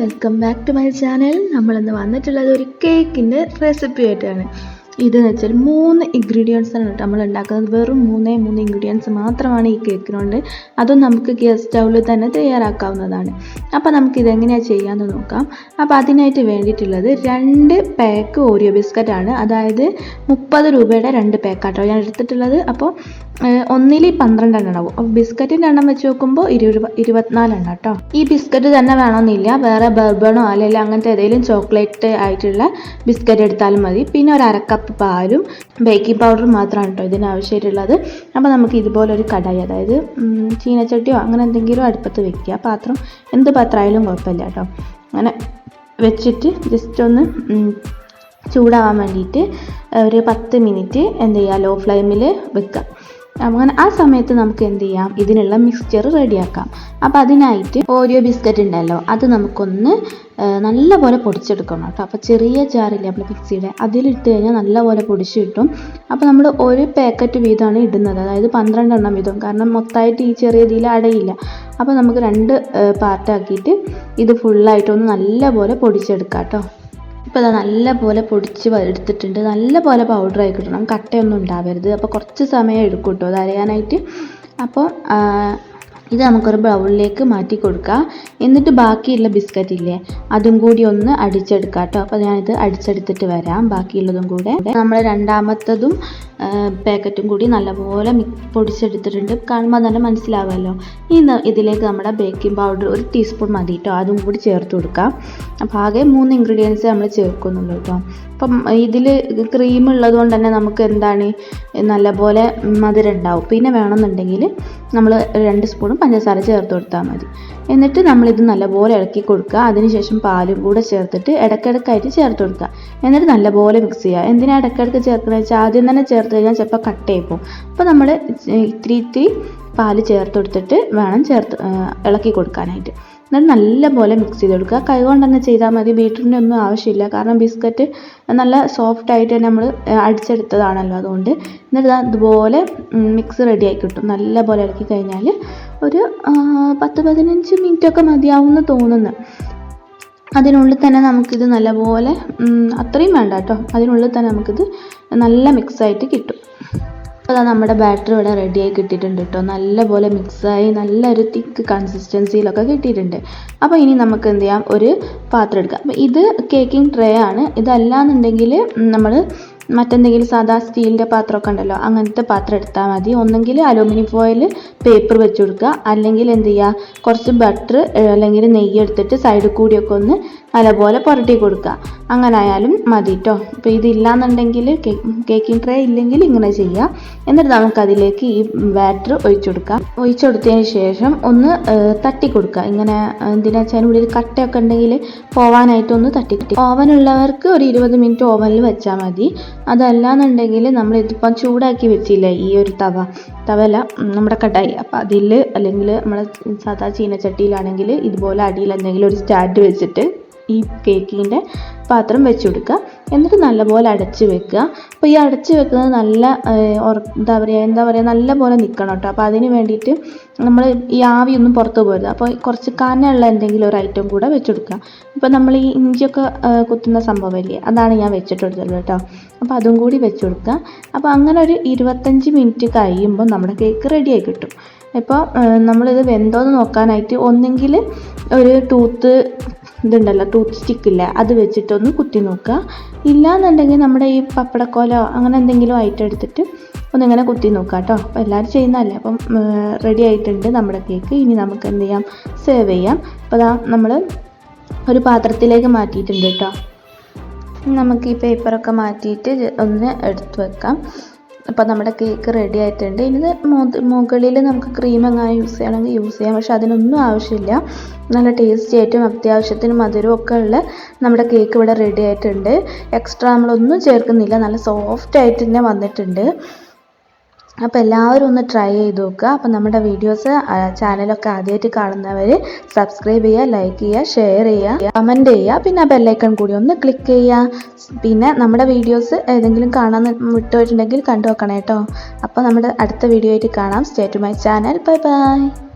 Welcome back to my channel. നമ്മളിന്ന് വന്നിട്ടുള്ളത് ഒരു കേക്കിൻ്റെ റെസിപ്പി ആയിട്ടാണ്. ഇതെന്ന് വെച്ചാൽ 3 ഇൻഗ്രീഡിയൻസ് ആണ് നമ്മൾ ഉണ്ടാക്കുന്നത്. വെറും 3 ഇൻഗ്രീഡിയൻസ് മാത്രമാണ് ഈ കേക്കിനുണ്ട്. അതും നമുക്ക് ഗ്യാസ് സ്റ്റൗവിൽ തന്നെ തയ്യാറാക്കാവുന്നതാണ്. അപ്പോൾ നമുക്കിതെങ്ങനെയാണ് ചെയ്യാമെന്ന് നോക്കാം. അപ്പോൾ അതിനായിട്ട് വേണ്ടിയിട്ടുള്ളത് 2 പാക്ക് ഓറിയോ ബിസ്ക്കറ്റാണ്. അതായത് 30 രൂപയുടെ 2 പാക്കാട്ടോ ഞാൻ എടുത്തിട്ടുള്ളത്. അപ്പോൾ ഒന്നിൽ 12 എണ്ണം ഉണ്ടാവും. അപ്പോൾ ബിസ്ക്കറ്റിൻ്റെ എണ്ണം വെച്ച് നോക്കുമ്പോൾ 24 എണ്ണം കേട്ടോ. ഈ ബിസ്ക്കറ്റ് തന്നെ വേണമെന്നില്ല, വേറെ ബർബണോ അല്ലെങ്കിൽ അങ്ങനത്തെ ഏതെങ്കിലും ചോക്ലേറ്റ് ആയിട്ടുള്ള ബിസ്ക്കറ്റ് എടുത്താലും മതി. പിന്നെ ഒരു 1/2 കപ്പ് പാലും ബേക്കിംഗ് പൗഡറും മാത്രമാണ് കേട്ടോ ഇതിന് ആവശ്യമായിട്ടുള്ളത്. അപ്പോൾ നമുക്ക് ഇതുപോലൊരു കടായി, അതായത് ചീനച്ചട്ടിയോ അങ്ങനെ എന്തെങ്കിലും അടുപ്പത്ത് വെക്കുക. പാത്രം എന്ത് പാത്രമായാലും കുഴപ്പമില്ല കേട്ടോ. അങ്ങനെ വെച്ചിട്ട് ജസ്റ്റ് ഒന്ന് ചൂടാവാൻ വേണ്ടിയിട്ട് ഒരു 10 മിനിറ്റ് എന്ത് ചെയ്യുക, ലോ ഫ്ലെയിമിൽ വെക്കുക. അങ്ങനെ ആ സമയത്ത് നമുക്ക് എന്ത് ചെയ്യാം, ഇതിനുള്ള മിക്സ്ചർ റെഡിയാക്കാം. അപ്പോൾ അതിനായിട്ട് ഓരിയോ ബിസ്ക്കറ്റ് ഉണ്ടല്ലോ, അത് നമുക്കൊന്ന് നല്ലപോലെ പൊടിച്ചെടുക്കണം കേട്ടോ. അപ്പോൾ ചെറിയ ജാറില്ലേ നമ്മൾ മിക്സിയുടെ, അതിലിട്ട് കഴിഞ്ഞാൽ നല്ലപോലെ പൊടിച്ച് കിട്ടും. അപ്പോൾ നമ്മൾ ഒരു പാക്കറ്റ് വീതമാണ് ഇടുന്നത്, അതായത് 12 എണ്ണം വീതം. കാരണം മൊത്തമായിട്ട് ഈ ചെറിയ ഇതിൽ അടയില്ല. അപ്പോൾ നമുക്ക് 2 പാർട്ടാക്കിയിട്ട് ഇത് ഫുള്ളായിട്ടൊന്ന് നല്ലപോലെ പൊടിച്ചെടുക്കാം കേട്ടോ. ഇപ്പോൾ അത് നല്ലപോലെ പൊടിച്ച് എടുത്തിട്ടുണ്ട്. നല്ലപോലെ പൗഡറായി കിട്ടണം, കട്ടയൊന്നും ഉണ്ടാവരുത്. അപ്പോൾ കുറച്ച് സമയം എടുക്കും കേട്ടോ അത് അരയാനായിട്ട്. അപ്പോൾ ഇത് നമുക്കൊരു ബൗളിലേക്ക് മാറ്റി കൊടുക്കുക. എന്നിട്ട് ബാക്കിയുള്ള ബിസ്ക്കറ്റ് ഇല്ലേ, അതും കൂടി ഒന്ന് അടിച്ചെടുക്കാം കേട്ടോ. അപ്പോൾ ഞാനിത് അടിച്ചെടുത്തിട്ട് വരാം. ബാക്കിയുള്ളതും കൂടെ നമ്മൾ രണ്ടാമത്തതും പാക്കറ്റും കൂടി നല്ലപോലെ പൊടിച്ചെടുത്തിട്ടുണ്ട്. കാണുമ്പോൾ തന്നെ മനസ്സിലാവുമല്ലോ. ഇനി ഇതിലേക്ക് നമ്മുടെ ബേക്കിംഗ് പൗഡർ 1 ടീസ്പൂൺ മതി കേട്ടോ, അതും കൂടി ചേർത്ത് കൊടുക്കാം. അപ്പോൾ ആകെ 3 ഇൻഗ്രീഡിയൻസ് നമ്മൾ ചേർക്കുന്നുള്ളൂ കേട്ടോ. അപ്പം ഇതിൽ ക്രീം ഉള്ളത് കൊണ്ട് തന്നെ നമുക്ക് എന്താണ് നല്ലപോലെ മധുരം ഉണ്ടാവും. പിന്നെ വേണമെന്നുണ്ടെങ്കിൽ നമ്മൾ 2 സ്പൂണും പഞ്ചസാര ചേർത്ത് കൊടുത്താൽ മതി. എന്നിട്ട് നമ്മളിത് നല്ലപോലെ ഇളക്കി കൊടുക്കുക. അതിനുശേഷം പാലും കൂടെ ചേർത്തിട്ട് ഇടയ്ക്കിടയ്ക്കായിട്ട് ചേർത്ത് കൊടുക്കുക. എന്നിട്ട് നല്ലപോലെ മിക്സ് ചെയ്യുക. എന്തിനാണ് ഇടയ്ക്കിടയ്ക്ക് ചേർക്കുന്നത് വെച്ചാൽ ആദ്യം തന്നെ ചേർത്ത് കഴിഞ്ഞാൽ ചിലപ്പോൾ കട്ടയായി പോകും. അപ്പോൾ നമ്മൾ ഇത്തിരി പാല് ചേർത്ത് കൊടുത്തിട്ട് വേണം ഇളക്കി കൊടുക്കാനായിട്ട്. എന്നിട്ട് നല്ലപോലെ മിക്സ് ചെയ്ത് കൊടുക്കുക. കൈ കൊണ്ട് തന്നെ ചെയ്താൽ മതി, ബീറ്ററിൻ്റെ ഒന്നും ആവശ്യമില്ല. കാരണം ബിസ്ക്കറ്റ് നല്ല സോഫ്റ്റായിട്ട് തന്നെ നമ്മൾ അടിച്ചെടുത്തതാണല്ലോ, അതുകൊണ്ട്. എന്നിട്ട് ഇതുപോലെ മിക്സ് റെഡിയായി കിട്ടും. നല്ലപോലെ ഇളക്കി കഴിഞ്ഞാൽ ഒരു 10-15 മിനിറ്റൊക്കെ മതിയാവുമെന്ന് തോന്നുന്നു. അതിനുള്ളിൽ തന്നെ നമുക്കിത് നല്ലപോലെ, അത്രയും വേണ്ട കേട്ടോ, അതിനുള്ളിൽ തന്നെ നമുക്കിത് നല്ല മിക്സായിട്ട് കിട്ടും. അപ്പോൾ നമ്മുടെ ബാറ്റർ ഇവിടെ റെഡിയായി കിട്ടിയിട്ടുണ്ട് കേട്ടോ. നല്ലപോലെ മിക്സായി നല്ലൊരു തിക്ക് കൺസിസ്റ്റൻസിയിലൊക്കെ കിട്ടിയിട്ടുണ്ട്. അപ്പോൾ ഇനി നമുക്ക് എന്ത് ചെയ്യാം, ഒരു പാത്രം എടുക്കാം. അപ്പോൾ ഇത് കേക്കിംഗ് ട്രേ ആണ്. ഇതല്ലാന്നുണ്ടെങ്കിൽ നമ്മൾ മറ്റെന്തെങ്കിലും സാധാ സ്റ്റീലിൻ്റെ പാത്രമൊക്കെ ഉണ്ടല്ലോ, അങ്ങനത്തെ പാത്രം എടുത്താൽ മതി. ഒന്നെങ്കിൽ അലൂമിനിയം ഫോയിൽ പേപ്പർ വെച്ച് കൊടുക്കുക, അല്ലെങ്കിൽ എന്ത് ചെയ്യുക, കുറച്ച് ബട്ടർ അല്ലെങ്കിൽ നെയ്യ് എടുത്തിട്ട് സൈഡിൽ കൂടിയൊക്കെ ഒന്ന് നല്ലപോലെ പുരട്ടി കൊടുക്കുക. അങ്ങനെ ആയാലും മതി കേട്ടോ. അപ്പോൾ ഇതില്ലാന്നുണ്ടെങ്കിൽ കേക്കിംഗ് ട്രേ ഇല്ലെങ്കിൽ ഇങ്ങനെ ചെയ്യുക. എന്നിട്ട് നമുക്കതിലേക്ക് ഈ ബാറ്റർ ഒഴിച്ചെടുത്തതിന് ശേഷം ഒന്ന് തട്ടി കൊടുക്കുക. ഇങ്ങനെ എന്തിനാ വെച്ചാൽ ഉള്ളിൽ കട്ടയൊക്കെ ഉണ്ടെങ്കിൽ പോവാനായിട്ടൊന്ന് തട്ടി. ഓവനുള്ളവർക്ക് ഒരു 20 മിനിറ്റ് ഓവനിൽ വെച്ചാൽ മതി. അതല്ലാന്നുണ്ടെങ്കിൽ നമ്മൾ ഇതിപ്പം ചൂടാക്കി വെച്ചില്ല ഈ ഒരു തവല നമ്മുടെ കടായി, അപ്പം അതിൽ അല്ലെങ്കിൽ നമ്മളെ സാധാ ചീനച്ചട്ടിയിലാണെങ്കിൽ ഇതുപോലെ അടിയിൽ എന്തെങ്കിലും ഒരു സ്റ്റാൻഡ് വെച്ചിട്ട് ഈ കേക്കിൻ്റെ പാത്രം വെച്ച് കൊടുക്കുക. എന്നിട്ട് നല്ലപോലെ അടച്ച് വെക്കുക. അപ്പോൾ ഈ അടച്ച് വെക്കുന്നത് നല്ല എന്താ പറയുക നല്ലപോലെ നിൽക്കണം കേട്ടോ. അപ്പോൾ അതിന് വേണ്ടിയിട്ട് നമ്മൾ ഈ ആവിയൊന്നും പുറത്ത് പോകരുത്. അപ്പോൾ കുറച്ച് കനമുള്ള എന്തെങ്കിലും ഒരു ഐറ്റം കൂടെ വെച്ച് കൊടുക്കുക. ഇപ്പോൾ നമ്മൾ ഈ ഇഞ്ചിയൊക്കെ കുത്തുന്ന സംഭവമില്ലേ, അതാണ് ഞാൻ വെച്ചിട്ട് കൊടുത്തത് കേട്ടോ. അപ്പോൾ അതും കൂടി വെച്ച് കൊടുക്കുക. അപ്പോൾ അങ്ങനെ ഒരു 25 മിനിറ്റ് കഴിയുമ്പോൾ നമ്മുടെ കേക്ക് റെഡിയായി കിട്ടും. ഇപ്പോൾ നമ്മളിത് വെന്തോന്ന് നോക്കാനായിട്ട് ഒന്നെങ്കിൽ ഒരു ടൂത്ത് സ്റ്റിക്കില്ല, അത് വെച്ചിട്ടൊന്ന് കുത്തി നോക്കുക. ഇല്ലാന്നുണ്ടെങ്കിൽ നമ്മുടെ ഈ പപ്പടക്കോലോ അങ്ങനെ എന്തെങ്കിലും ആയിട്ട് എടുത്തിട്ട് ഒന്നിങ്ങനെ കുത്തി നോക്കുക കേട്ടോ. അപ്പോൾ എല്ലാവരും ചെയ്യുന്നതല്ലേ. അപ്പം റെഡി ആയിട്ടുണ്ട് നമ്മുടെ കേക്ക്. ഇനി നമുക്ക് എന്ത് ചെയ്യാം, സെർവ് ചെയ്യാം. അപ്പോൾ നമ്മൾ ഒരു പാത്രത്തിലേക്ക് മാറ്റിയിട്ടുണ്ട് കേട്ടോ. നമുക്ക് ഈ പേപ്പറൊക്കെ മാറ്റിയിട്ട് ഒന്ന് എടുത്ത് വെക്കാം. അപ്പോൾ നമ്മുടെ കേക്ക് റെഡി ആയിട്ടുണ്ട്. ഇനി മുകളിൽ നമുക്ക് ക്രീം എങ്ങനെ യൂസ് ചെയ്യണമെങ്കിൽ യൂസ് ചെയ്യാം, പക്ഷെ അതിനൊന്നും ആവശ്യമില്ല. നല്ല ടേസ്റ്റി ആയിട്ടും അത്യാവശ്യത്തിന് മധുരവും ഒക്കെ ഉള്ള നമ്മുടെ കേക്ക് ഇവിടെ റെഡി ആയിട്ടുണ്ട്. എക്സ്ട്രാ നമ്മളൊന്നും ചേർക്കുന്നില്ല, നല്ല സോഫ്റ്റ് ആയിട്ട് തന്നെ വന്നിട്ടുണ്ട്. അപ്പോൾ എല്ലാവരും ഒന്ന് ട്രൈ ചെയ്ത് നോക്കുക. അപ്പോൾ നമ്മുടെ വീഡിയോസ് ചാനലൊക്കെ ആദ്യമായിട്ട് കാണുന്നവർ സബ്സ്ക്രൈബ് ചെയ്യുക, ലൈക്ക് ചെയ്യുക, ഷെയർ ചെയ്യുക, കമൻറ്റ് ചെയ്യുക. പിന്നെ ആ ബെല്ലൈക്കൺ കൂടി ഒന്ന് ക്ലിക്ക് ചെയ്യുക. പിന്നെ നമ്മുടെ വീഡിയോസ് ഏതെങ്കിലും കാണാൻ വിട്ടുപോയിട്ടുണ്ടെങ്കിൽ കണ്ടു നോക്കണം കേട്ടോ. അപ്പോൾ നമ്മുടെ അടുത്ത വീഡിയോ ആയിട്ട് കാണാം. Stay to my channel. Bye by.